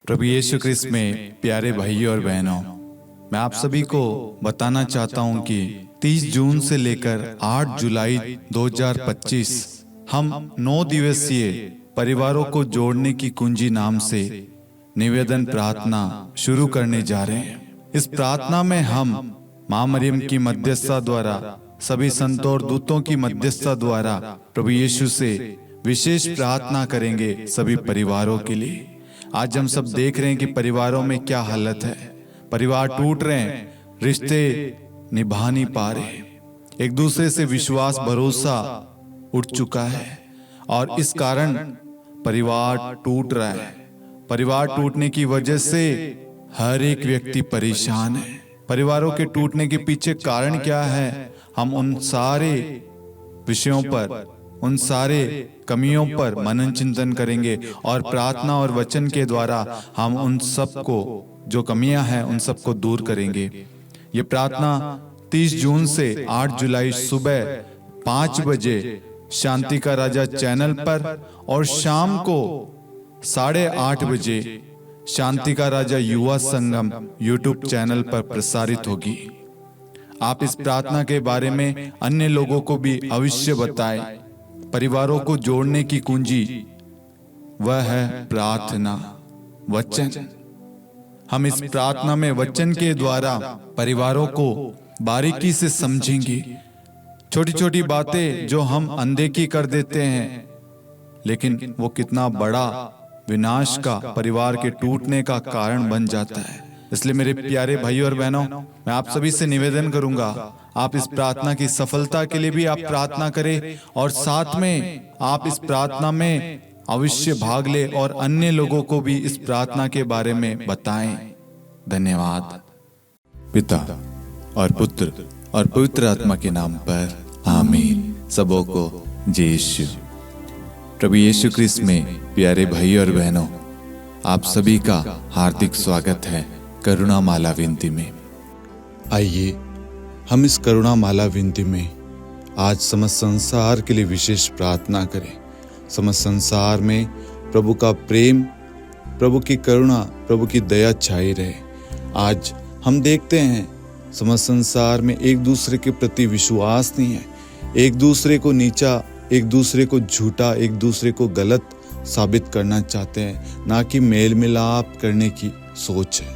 प्रभु यीशु ख्रिस्त में प्यारे भाइयों और बहनों, मैं आप सभी को बताना चाहता हूं कि 30 जून से लेकर 8 जुलाई 2025 हम 9 दिवसीय परिवारों को जोड़ने की कुंजी नाम से निवेदन प्रार्थना शुरू करने जा रहे हैं। इस प्रार्थना में हम मां मरियम की मध्यस्थता द्वारा, सभी संतों और दूतों की मध्यस्थता द्वारा प्रभु यीशु से विशेष प्रार्थना करेंगे सभी परिवारों के लिए। आज हम सब देख रहे हैं कि परिवारों में क्या हालत है। परिवार टूट रहे हैं, रिश्ते निभा नहीं पा रहे, एक दूसरे से विश्वास भरोसा उठ चुका है और इस कारण परिवार टूट रहा है। परिवार टूटने की वजह से हर एक व्यक्ति परेशान है। परिवारों के टूटने के पीछे कारण क्या है, हम उन सारे विषयों पर, उन सारे कमियों पर मनन चिंतन करेंगे और प्रार्थना और वचन के द्वारा हम उन सब को, जो कमियां हैं, उन सब को दूर करेंगे। ये प्रार्थना 30 जून से 8 जुलाई सुबह 5 बजे शांति का राजा चैनल पर और शाम को 8:30 बजे शांति का राजा युवा संगम यूट्यूब चैनल पर प्रसारित होगी। आप इस प्रार्थना के बारे में अन्य लोगों को भी अवश्य बताएं। परिवारों को जोड़ने की कुंजी वह है प्रार्थना, वचन। हम इस प्रार्थना में वचन के द्वारा परिवारों को बारीकी से समझेंगे। छोटी छोटी बातें जो हम अनदेखी कर देते हैं, लेकिन वो कितना बड़ा विनाश का, परिवार के टूटने का कारण बन जाता है। इसलिए मेरे प्यारे भाइयों और बहनों, मैं आप सभी से निवेदन करूंगा, आप इस प्रार्थना की सफलता के लिए भी आप प्रार्थना करें और साथ में आप इस प्रार्थना में अवश्य भाग ले और अन्य लोगों को भी इस प्रार्थना के बारे में बताएं। धन्यवाद। पिता और पुत्र और पवित्र आत्मा के नाम पर आमीन। सबों को जय यीशु। प्रभु यीशु ख्रिस्त में प्यारे भाइयों और बहनों, आप सभी का हार्दिक स्वागत है करुणा माला विनती में। आइए हम इस करुणा माला विनती में आज समस्त संसार के लिए विशेष प्रार्थना करें। समस्त संसार में प्रभु का प्रेम, प्रभु की करुणा, प्रभु की दया छाई रहे। आज हम देखते हैं समस्त संसार में एक दूसरे के प्रति विश्वास नहीं है। एक दूसरे को नीचा, एक दूसरे को झूठा, एक दूसरे को गलत साबित करना चाहते हैं, ना कि मेल मिलाप करने की सोच है।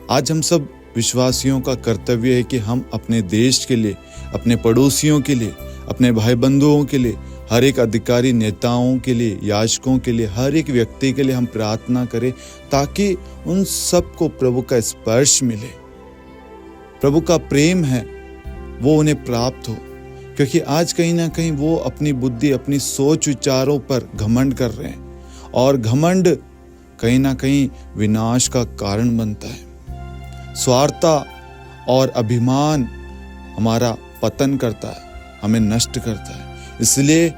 आज हम सब विश्वासियों का कर्तव्य है कि हम अपने देश के लिए, अपने पड़ोसियों के लिए, अपने भाई बंधुओं के लिए, हर एक अधिकारी नेताओं के लिए, याजकों के लिए, हर एक व्यक्ति के लिए हम प्रार्थना करें ताकि उन सबको प्रभु का स्पर्श मिले, प्रभु का प्रेम है वो उन्हें प्राप्त हो। क्योंकि आज कहीं ना कहीं वो अपनी बुद्धि, अपनी सोच विचारों पर घमंड कर रहे हैं और घमंड कहीं ना कहीं विनाश का कारण बनता है। स्वार्थता और अभिमान हमारा पतन करता है, हमें नष्ट करता है। इसलिए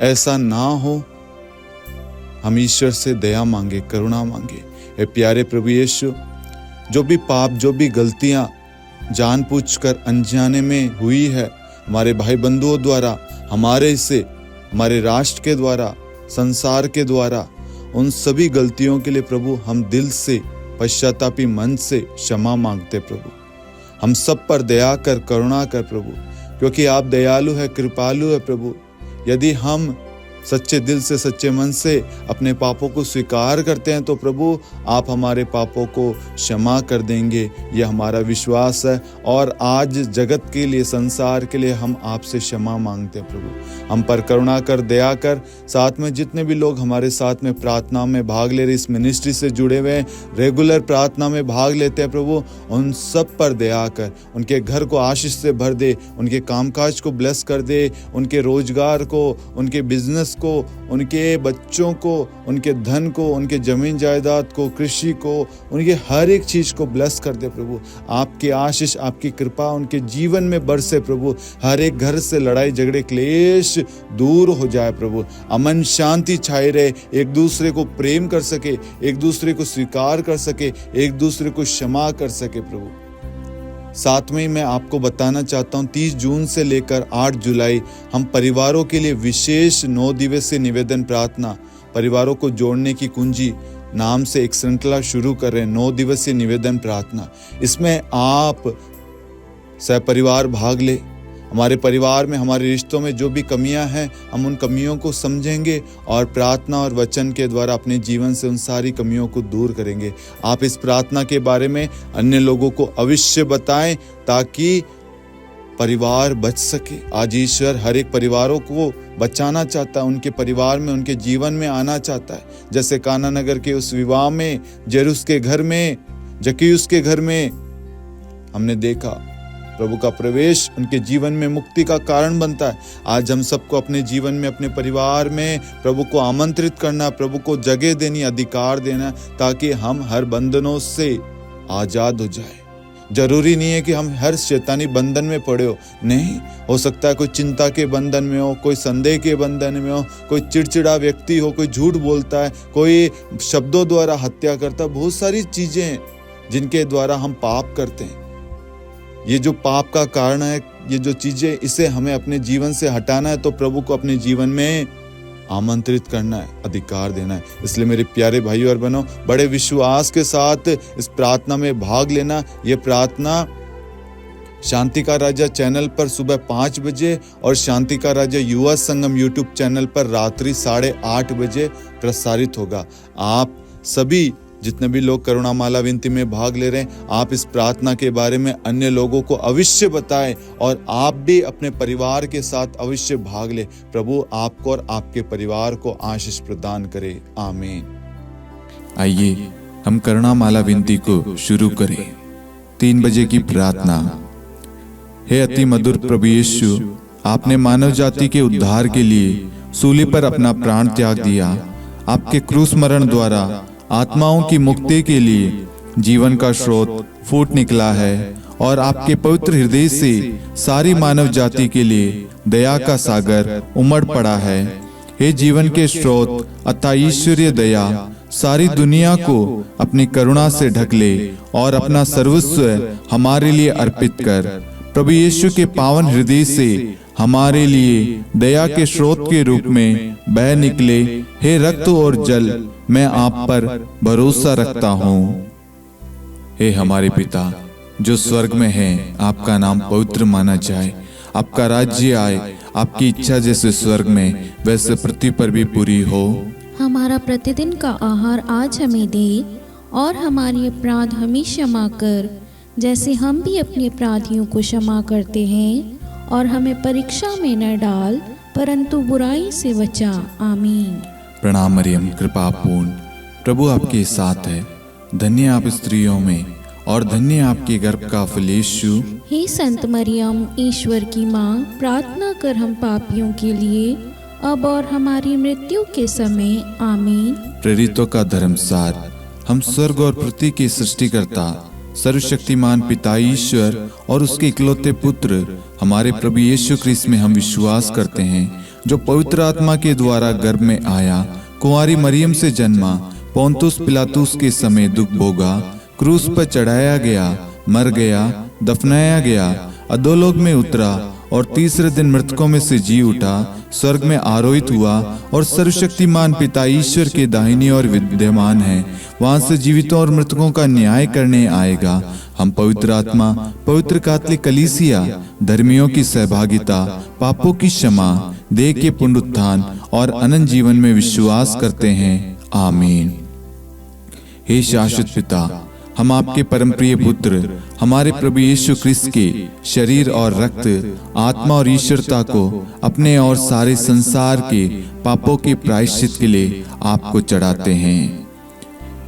ऐसा ना हो, हम ईश्वर से दया मांगे, करुणा मांगे। हे प्यारे प्रभु यीशु, जो भी पाप, जो भी गलतियां जानबूझकर अनजाने में हुई है हमारे भाई बंधुओं द्वारा, हमारे से, हमारे राष्ट्र के द्वारा, संसार के द्वारा, उन सभी गलतियों के लिए प्रभु हम दिल से, पश्चातापी मन से क्षमा मांगते प्रभु। हम सब पर दया कर, करुणा कर प्रभु, क्योंकि आप दयालु है, कृपालु है प्रभु। यदि हम सच्चे दिल से, सच्चे मन से अपने पापों को स्वीकार करते हैं तो प्रभु आप हमारे पापों को क्षमा कर देंगे, यह हमारा विश्वास है। और आज जगत के लिए, संसार के लिए हम आपसे क्षमा मांगते हैं प्रभु। हम पर करुणा कर, दया कर। साथ में जितने भी लोग हमारे साथ में प्रार्थना में भाग ले रहे, इस मिनिस्ट्री से जुड़े हुए हैं, रेगुलर प्रार्थना में भाग लेते हैं प्रभु, उन सब पर दया कर। उनके घर को आशीष से भर दे, उनके कामकाज को ब्लेस कर दे, उनके रोजगार को, उनके बिजनेस को, उनके बच्चों को, उनके धन को, उनके जमीन जायदाद को, कृषि को, उनके हर एक चीज को ब्लेस कर दे प्रभु। आपकी आशीष, आपकी कृपा उनके जीवन में बरसे प्रभु। हर एक घर से लड़ाई झगड़े, क्लेश दूर हो जाए प्रभु। अमन शांति छाए रहे, एक दूसरे को प्रेम कर सके, एक दूसरे को स्वीकार कर सके, एक दूसरे को क्षमा कर सके प्रभु। साथ में मैं आपको बताना चाहता हूँ 30 जून से लेकर 8 जुलाई हम परिवारों के लिए विशेष 9 दिवसीय निवेदन प्रार्थना, परिवारों को जोड़ने की कुंजी नाम से एक श्रृंखला शुरू कर रहे हैं, 9 दिवसीय निवेदन प्रार्थना। इसमें आप सहपरिवार भाग ले। हमारे परिवार में, हमारे रिश्तों में जो भी कमियां हैं, हम उन कमियों को समझेंगे और प्रार्थना और वचन के द्वारा अपने जीवन से उन सारी कमियों को दूर करेंगे। आप इस प्रार्थना के बारे में अन्य लोगों को अवश्य बताएं ताकि परिवार बच सके। आज ईश्वर हर एक परिवारों को बचाना चाहता है, उनके परिवार में, उनके जीवन में आना चाहता है। जैसे काना नगर के उस विवाह में, जेरुस के घर में, जक्कैयुस के घर में हमने देखा प्रभु का प्रवेश उनके जीवन में मुक्ति का कारण बनता है। आज हम सबको अपने जीवन में, अपने परिवार में प्रभु को आमंत्रित करना, प्रभु को जगह देनी, अधिकार देना, ताकि हम हर बंधनों से आजाद हो जाए। जरूरी नहीं है कि हम हर शैतानी बंधन में पड़े हो, नहीं, हो सकता है कोई चिंता के बंधन में हो, कोई संदेह के बंधन में हो, कोई चिड़चिड़ा व्यक्ति हो, कोई झूठ बोलता है, कोई शब्दों द्वारा हत्या करता है। बहुत सारी चीजें हैं जिनके द्वारा हम पाप करते हैं। ये जो पाप का कारण है, ये जो चीजें, इसे हमें अपने जीवन से हटाना है, तो प्रभु को अपने जीवन में आमंत्रित करना है, अधिकार देना है। इसलिए मेरे प्यारे भाइयों और बहनों, बड़े विश्वास के साथ इस प्रार्थना में भाग लेना। ये प्रार्थना शांति का राजा चैनल पर सुबह 5 बजे और शांति का राजा युवा संगम यूट्यूब चैनल पर रात्रि 8:30 बजे प्रसारित होगा। आप सभी जितने भी लोग करुणा माला विनती में भाग ले रहे हैं, आप इस प्रार्थना के बारे में अन्य लोगों को अवश्य बताएं और आप भी अपने परिवार के साथ अवश्य भाग ले। प्रभु आपको और आपके परिवार को आशीष प्रदान करे। आमीन। आइए हम करुणा माला विनती को शुरू करें। 3 बजे की प्रार्थना। हे अति मधुर प्रभु यीशु, आपने मानव जाति के उद्धार के लिए सूली पर अपना प्राण त्याग दिया। आपके क्रूस मरण द्वारा आत्माओं की मुक्ति के लिए जीवन का स्रोत फूट निकला है और आपके पवित्र हृदय से सारी मानव जाति के लिए दया का सागर उमड़ पड़ा है। हे जीवन के स्रोत अतः ईश्वरीय दया, सारी दुनिया को अपनी करुणा से ढक ले और अपना सर्वस्व हमारे लिए अर्पित कर। प्रभु यीशु के पावन हृदय से हमारे लिए दया के स्रोत के रूप में बह निकले। हे रक्त और जल, मैं आप पर भरोसा रखता हूँ। हे हमारे पिता जो स्वर्ग में है, आपका नाम पवित्र माना जाए, आपका राज्य आए, आपकी इच्छा जैसे स्वर्ग में वैसे पृथ्वी पर भी पूरी हो। हमारा प्रतिदिन का आहार आज हमें दे और हमारे अपराध हमें क्षमा कर, जैसे हम भी अपने अपराधियों को क्षमा करते हैं, और हमें परीक्षा में न डाल परंतु बुराई से बचा। आमीन। प्रणाम मरियम, कृपा पूर्ण, प्रभु आपके साथ है। धन्य आप स्त्रियों में और धन्य आपके गर्भ का फल यीशु। हे संत मरियम, ईश्वर की माँ, प्रार्थना कर हम पापियों के लिए अब और हमारी मृत्यु के समय। आमीन। प्रेरितों का धर्मसार। हम स्वर्ग और पृथ्वी के सृष्टिकर्ता सर्वशक्तिमान पिता ईश्वर और उसके इकलौते पुत्र हमारे प्रभु यीशु क्रिस्त में हम विश्वास करते हैं, जो पवित्र आत्मा के द्वारा गर्भ में आया, कुंवारी मरियम से जन्मा, पोंतुस पिलातुस के समय दुख भोगा, क्रूस पर चढ़ाया गया, मर गया, दफनाया गया, अधोलोक में उतरा और तीसरे दिन मृतकों में से जी उठा, स्वर्ग में आरोहित हुआ और सर्वशक्तिमान पिता ईश्वर के दाहिनी ओर विद्यमान है। वहां से जीवितों और मृतकों का न्याय करने आएगा। हम पवित्र आत्मा, पवित्र कैथोलिक कलीसिया, धर्मियों की सहभागिता, पापों की क्षमा, देह के पुनरुत्थान और अनंत जीवन में विश्वास करते हैं। आमीन। हे शाश्वत पिता, हम आपके परम प्रिय पुत्र हमारे प्रभु यीशु क्रिस्त के शरीर और रक्त, आत्मा और ईश्वरता को अपने और सारे संसार के पापों के प्रायश्चित के लिए आपको चढ़ाते हैं।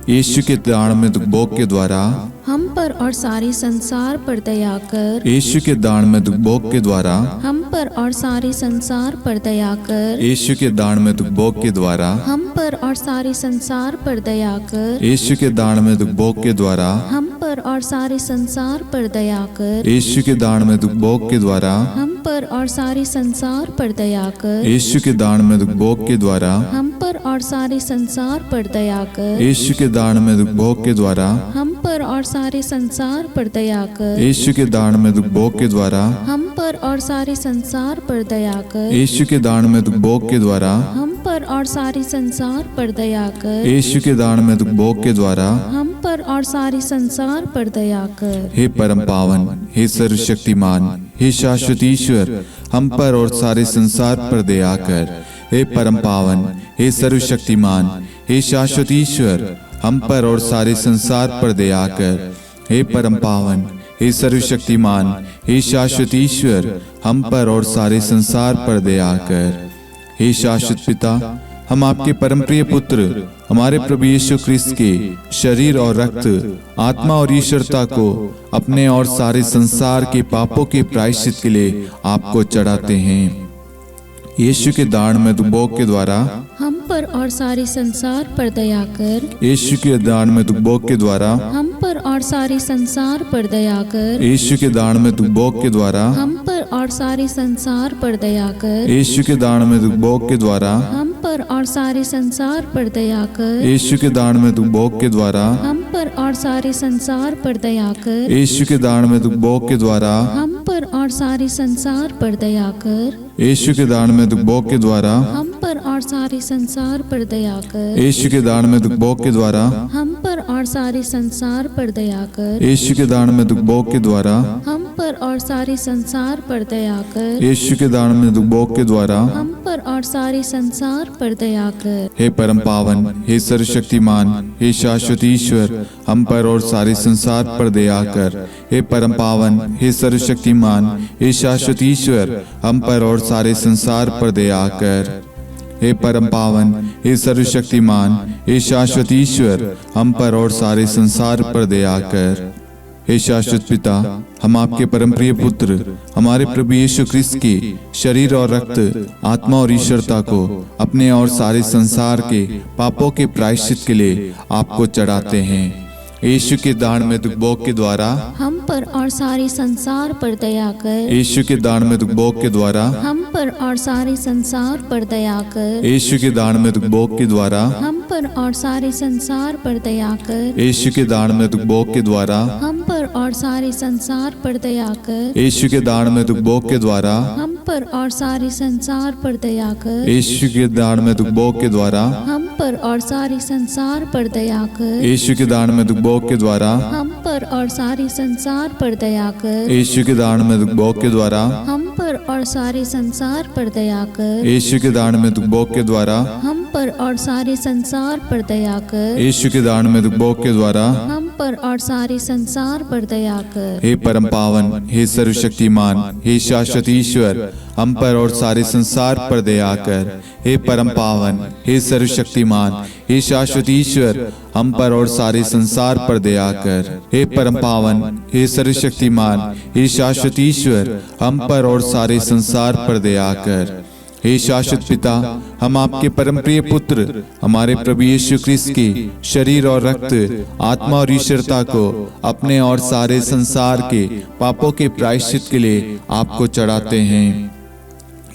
यीशु के दान में दुख भोग के द्वारा हम पर और सारे संसार पर दया कर। यीशु के दान में दुख भोग के द्वारा हम पर और सारे संसार पर दया कर। यीशु के दान में दुख भोग के द्वारा हम पर और सारे संसार पर दया कर। यीशु के दान में दुख भोग के द्वारा हम पर और सारे संसार पर दया कर। यीशु के दान में दुख भोग के द्वारा हम पर और सारे संसार पर दया कर। यीशु के दान में दुख भोग के द्वारा हम पर और सारे संसार पर दया कर। यीशु के दान में दुख भोग के द्वारा हम पर और सारे संसार पर दया कर। यीशु के दान में दुख भोग के द्वारा हम पर और सारे संसार पर दया कर। यीशु के दान में दुख भोग के द्वारा हम पर पर और सारे संसार पर दया कर। यीशु के दान में भोग के द्वारा हम पर और सारे संसार पर दया कर। हे परम पावन, हे सर्वशक्तिमान, हे शाश्वत ईश्वर, हम पर और सारे संसार पर दया कर। हे परम पावन, हे सर्वशक्तिमान, हे शाश्वत ईश्वर, हम पर और सारे संसार पर दया कर। हे परम पावन, हे सर्वशक्तिमान, हे शाश्वत ईश्वर, हम पर और सारे संसार पर दया कर। हे शाश्वत पिता, हम आपके परम प्रिय पुत्र हमारे प्रभु यीशु ख्रिस्त के शरीर और रक्त, आत्मा और ईश्वरता को अपने और सारे संसार के पापों के प्रायश्चित के लिए आपको चढ़ाते हैं। यीशु के दान में भोग के द्वारा हम पर और सारे संसार पर दया कर। यीशु के दान में भोग के द्वारा हम पर और सारे संसार पर दया कर। यीशु के दान में भोग के द्वारा हम पर और सारे संसार पर दया कर। यीशु के दान में भोग के द्वारा हम पर और सारे संसार पर दया कर। यीशु के दान में भोग के द्वारा हम पर और सारे संसार पर दया कर। यीशु के दान में भोग के द्वारा हम पर और सारे संसार पर दया कर। यीशु के दान में भोग के द्वारा हम पर और सारे संसार पर दया कर। यीशु के दान में भोग के द्वारा हम पर और सारे संसार पर दया कर। यीशु के दान में भोग के द्वारा हम पर और सारे संसार पर दया कर। यीशु के दान में भोग के द्वारा हम पर और सारे संसार पर दया कर। हे परम पावन, हे सर्वशक्तिमान, हे शाश्वत ईश्वर, हम पर और सारे संसार पर दया कर। हे परम पावन, हे सर्वशक्तिमान, हे शाश्वत ईश्वर, हम पर और सारे संसार पर दया कर। हे परम पावन, हे सर्वशक्तिमान, हे शाश्वत ईश्वर, हम पर और सारे संसार पर दया कर। हे शाश्वत पिता, हम आपके परम प्रिय पुत्र हमारे प्रभु यीशु ख्रिस्त के शरीर और रक्त, आत्मा और ईश्वरता को अपने और सारे संसार के पापों के प्रायश्चित के लिए आपको चढ़ाते हैं। यीशु के दान में भोग के द्वारा हम पर और सारे संसार पर दया कर। यीशु के दान में भोग के द्वारा हम पर और सारे संसार पर दया कर। यीशु के दान में भोग के द्वारा हम पर और सारे संसार पर दया कर। यीशु के दान में भोग के द्वारा हम पर और सारे संसार पर दया कर। यीशु के दान में भोग के द्वारा हम पर और सारे संसार पर दया कर। यीशु के दान में भोग के द्वारा हम पर और सारे संसार पर दया कर। यीशु के दान में भोग के द्वारा हम पर और सारे संसार पर दया कर। यीशु के दान में भोग के द्वारा हम पर और सारे संसार पर दया कर। यीशु के दान में भोग के द्वारा हम पर और सारे संसार पर दया कर। यीशु के दान में भोग के द्वारा हम पर और सारे संसार पर दया कर। हे परम पावन, हे सर्वशक्तिमान, हे शाश्वत ईश्वर, हम पर और सारे संसार पर दया कर। हे परम पावन, हे सर्वशक्तिमान, हे शाश्वत ईश्वर, हम पर और सारे संसार पर दया कर। हे परम पावन, हे सर्वशक्तिमान, हे शाश्वत ईश्वर, हम पर और सारे संसार पर दया कर। हे शाश्वत पिता, हम आपके परम प्रिय पुत्र हमारे प्रभु यीशु ख्रिस्त के शरीर और रक्त, आत्मा और ईश्वरता को अपने और सारे संसार के पापों के प्रायश्चित के लिए आपको चढ़ाते हैं।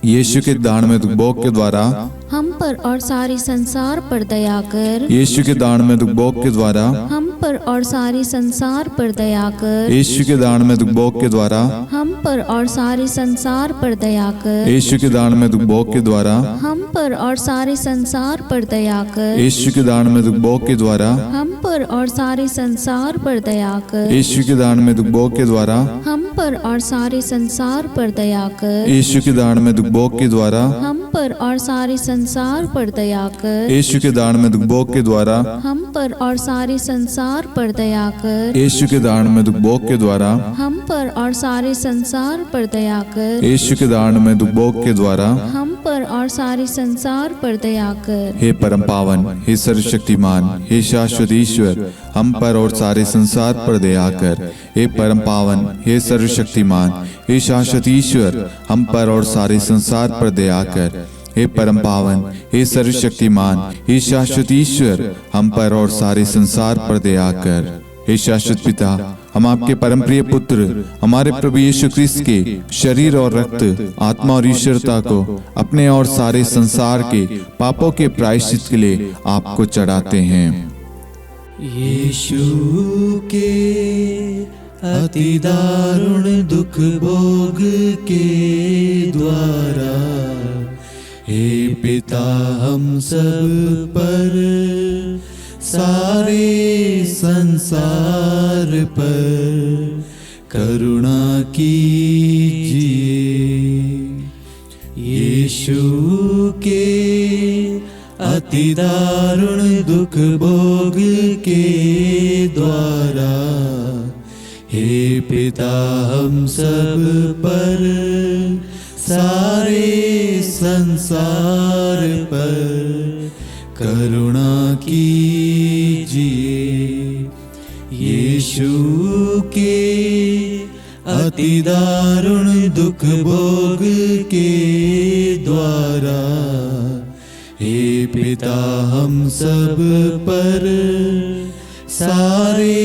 यीशु के दान में भोग के द्वारा हम पर और सारे संसार पर दया कर। यीशु के दान में भोग के द्वारा हम पर और सारे संसार पर दया कर। यीशु के दान में भोग के द्वारा हम पर और सारे संसार पर दया कर। यीशु के दान में भोग के द्वारा हम पर और सारे संसार पर दया कर। यीशु के दान में भोग के द्वारा हम पर और सारे संसार पर दया कर। यीशु के दान में भोग के द्वारा हम पर और सारे संसार पर दया कर। यीशु के दान में भोग के द्वारा हम पर और सारे संसार पर दया कर। यीशु के दान में भोग के द्वारा हम पर और सारे संसार पर दया कर। यीशु के दान में भोग के द्वारा हम पर और सारे संसार पर दया कर। यीशु के दान में भोग के द्वारा हम पर और सारे संसार पर दया कर। हे परम पावन, हे सर्वशक्तिमान, हे शाश्वत ईश्वर, हम पर और सारे संसार पर दया कर। हे परम पावन, हे सर्वशक्तिमान, हे शाश्वत ईश्वर, हम पर और सारे संसार पर दया कर। हे परम पावन, हे सर्वशक्तिमान, हे शाश्वत ईश्वर, हम पर और सारे संसार पर दया कर। हे शाश्वत पिता, हम आपके परम प्रिय पुत्र हमारे प्रभु यीशु ख्रिस्त के शरीर और रक्त, आत्मा और ईश्वरता को अपने और सारे संसार के पापों के प्रायश्चित के लिए आपको चढ़ाते हैं। यीशु के अति दारुण दुख भोग के द्वारा हे पिता हम सब पर, सारे संसार पर करुणा कीजिए। यीशु के अति दारुण दुख भोग के द्वारा, हे पिता हम सब पर, सारे संसार पर करुणा कीजिए। यीशु के अति दारुण दुख भोग के द्वारा, हे पिता हम सब पर, सारे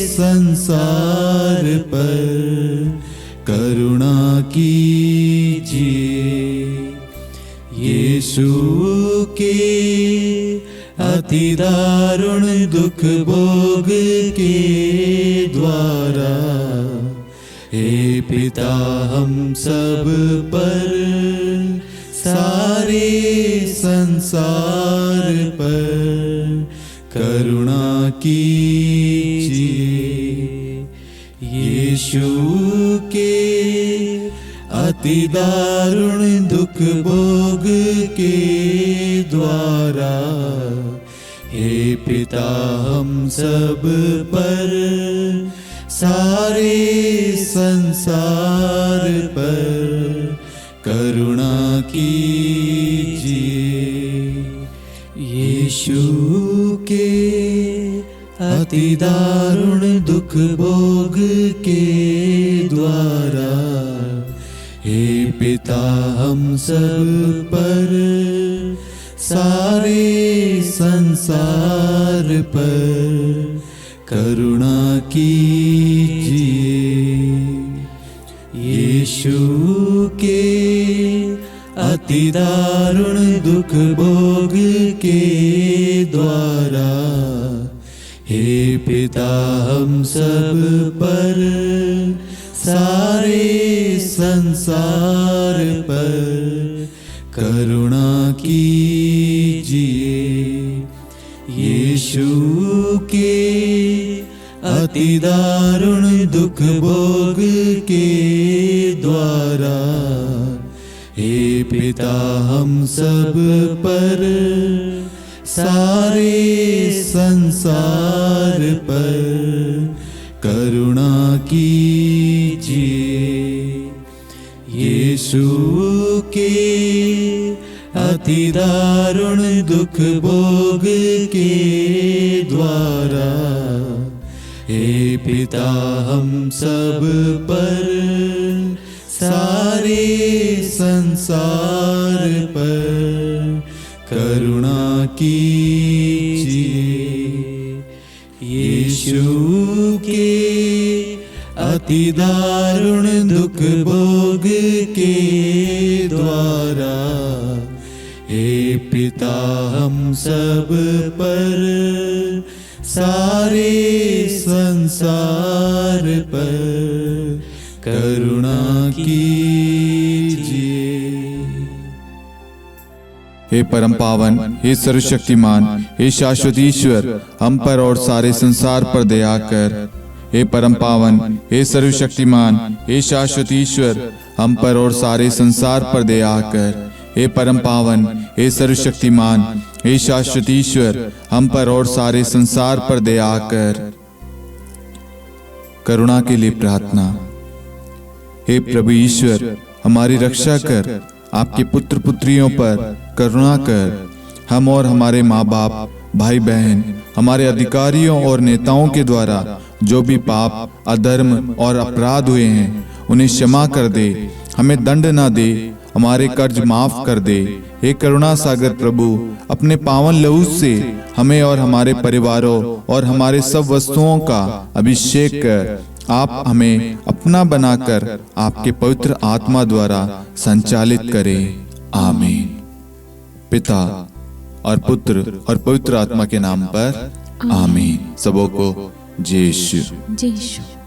संसार पर करुणा कीजिए। यीशु के अति दारुण दुख भोग के द्वारा, हे पिता हम सब पर, सारे संसार पर करुणा कीजिए। यीशु के अति दारुण दुख भोग के द्वारा, हे पिता हम सब पर, सारे संसार पर करुणा कीजिए। यीशु के अति दारुण दुख भोग के द्वारा, हे पिता हम सब पर, सारे संसार पर करुणा कीजिए। यीशु के अति दारुण दुख भोग के द्वारा, हे पिता हम सब पर, सारे संसार पर करुणा कीजिए। यीशु के अति दारुण दुख भोग के द्वारा, हे पिता हम सब पर, सारे संसार पर करुणा कीजिए। यीशु के अति दारुण दुख भोग के द्वारा, हे पिता हम सब पर, सारे संसार पर करुणा कीजिए। यीशु के अति दारुण दुख भोग के द्वारा, हे पिता हम सब पर, सारे संसार पर करुणा कीजिए। हे परम पावन, हे सर्वशक्तिमान, हे शाश्वत ईश्वर, हम पर और सारे संसार पर दया कर। हे परम पावन, हे सर्वशक्तिमान, हे शाश्वत ईश्वर, हम पर और सारे संसार पर दया कर। हे परम पावन, हे सर्वशक्तिमान, हे शाश्वत ईश्वर, हम पर और सारे संसार पर दया कर। करुणा के लिए प्रार्थना। हे प्रभु ईश्वर, हमारी रक्षा कर, आपके पुत्र पुत्रियों पर करुणा कर। हम और हमारे माँ बाप, भाई बहन, हमारे अधिकारियों और नेताओं के द्वारा जो भी पाप, अधर्म और अपराध हुए हैं, उन्हें क्षमा कर दे। हमें दंड ना दे, हमारे कर्ज माफ कर दे। हे करुणा सागर प्रभु, अपने पावन लहू से हमें और हमारे परिवारों और हमारे सब वस्तुओं का अभिषेक कर। आप हमें अपना बनाकर आपके पवित्र आत्मा द्वारा संचालित करें। आमीन। पिता और पुत्र और पवित्र आत्मा के नाम पर आमीन। सबों को जय यीशु। जय यीशु।